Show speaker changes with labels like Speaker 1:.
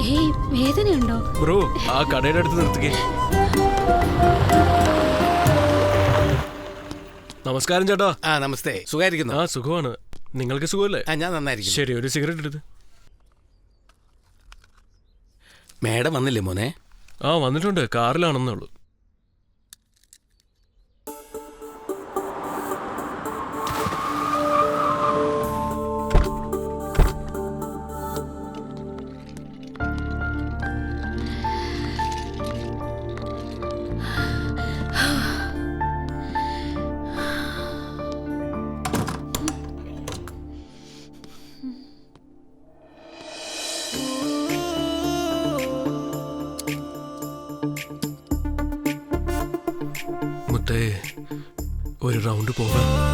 Speaker 1: ഏയ് വേദനയുണ്ടോ?
Speaker 2: ബ്രോ ആ കടയുടെ അടുത്ത് നിർത്തിക്കേ. നമസ്കാരം ചേട്ടാ.
Speaker 3: നമസ്തേ. സുഖമായിരിക്കുന്നു?
Speaker 2: ആ സുഖമാണ്. നിങ്ങൾക്ക് സുഖമല്ലേ?
Speaker 3: ഞാൻ നന്നായിരിക്കും.
Speaker 2: ശരി, ഒരു സിഗരറ്റ് എടുത്ത്.
Speaker 3: മേഡം വന്നില്ലേ മോനെ?
Speaker 2: ആ വന്നിട്ടുണ്ട്, കാറിലാണെന്നുള്ളൂ. മുത്തേ, ഒരു റൗണ്ട് പോകാം.